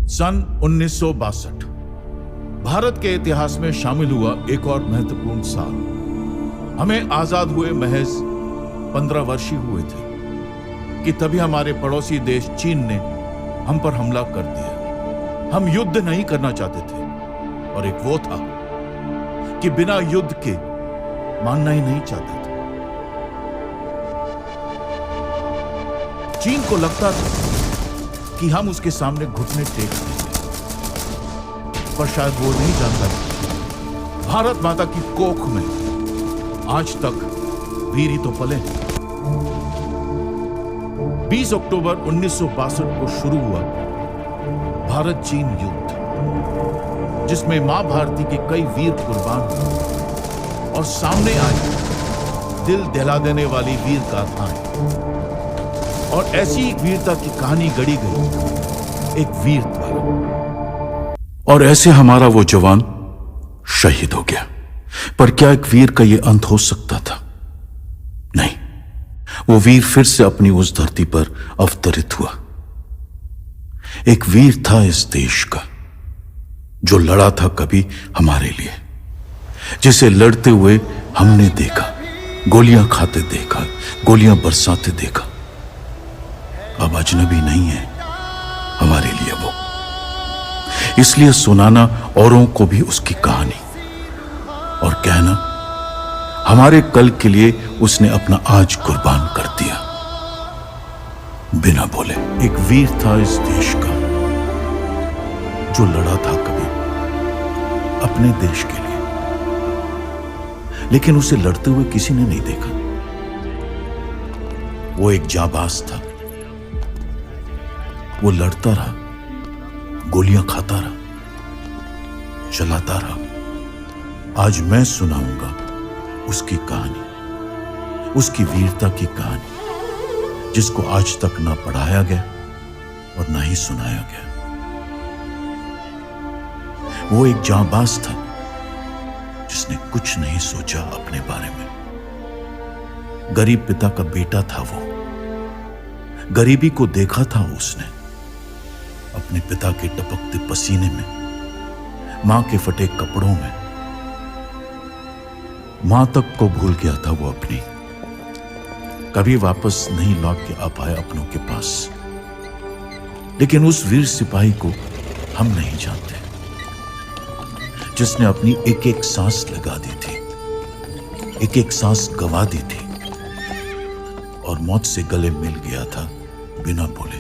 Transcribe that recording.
सन 1962 भारत के इतिहास में शामिल हुआ एक और महत्वपूर्ण साल। हमें आजाद हुए महज 15 वर्ष ही हुए थे कि तभी हमारे पड़ोसी देश चीन ने हम पर हमला कर दिया। हम युद्ध नहीं करना चाहते थे और एक वो था कि बिना युद्ध के मानना ही नहीं चाहता था। चीन को लगता था कि हम उसके सामने घुटने टेक देंगे, पर शायद वो नहीं जानता था भारत माता की कोख में आज तक वीर ही तो पले हैं। 20 अक्टूबर 1962 को शुरू हुआ भारत चीन युद्ध, जिसमें मां भारती के कई वीर कुर्बान हुए और सामने आई दिल दहला देने वाली वीर गाथाएं। और ऐसी एक वीरता की कहानी गढ़ी गई एक वीर द्वारा, और ऐसे हमारा वो जवान शहीद हो गया। पर क्या एक वीर का ये अंत हो सकता था? नहीं, वो वीर फिर से अपनी उस धरती पर अवतरित हुआ। एक वीर था इस देश का जो लड़ा था कभी हमारे लिए, जिसे लड़ते हुए हमने देखा, गोलियां खाते देखा, गोलियां बरसाते देखा। अब अजनबी नहीं है हमारे लिए वो, इसलिए सुनाना औरों को भी उसकी कहानी और कहना हमारे कल के लिए उसने अपना आज कुर्बान कर दिया बिना बोले। एक वीर था इस देश का जो लड़ा था कभी अपने देश के लिए, लेकिन उसे लड़ते हुए किसी ने नहीं देखा। वो एक जाबाज था, वो लड़ता रहा, गोलियां खाता रहा, चलाता रहा। आज मैं सुनाऊंगा उसकी कहानी, उसकी वीरता की कहानी, जिसको आज तक ना पढ़ाया गया और ना ही सुनाया गया। वो एक जांबाज था जिसने कुछ नहीं सोचा अपने बारे में। गरीब पिता का बेटा था वो, गरीबी को देखा था उसने अपने पिता के टपकते पसीने में, मां के फटे कपड़ों में। मां तक को भूल गया था वो अपनी, कभी वापस नहीं लौट के आ पाया अपनों के पास। लेकिन उस वीर सिपाही को हम नहीं जानते, जिसने अपनी एक एक सांस लगा दी थी, एक एक सांस गवा दी थी और मौत से गले मिल गया था बिना बोले।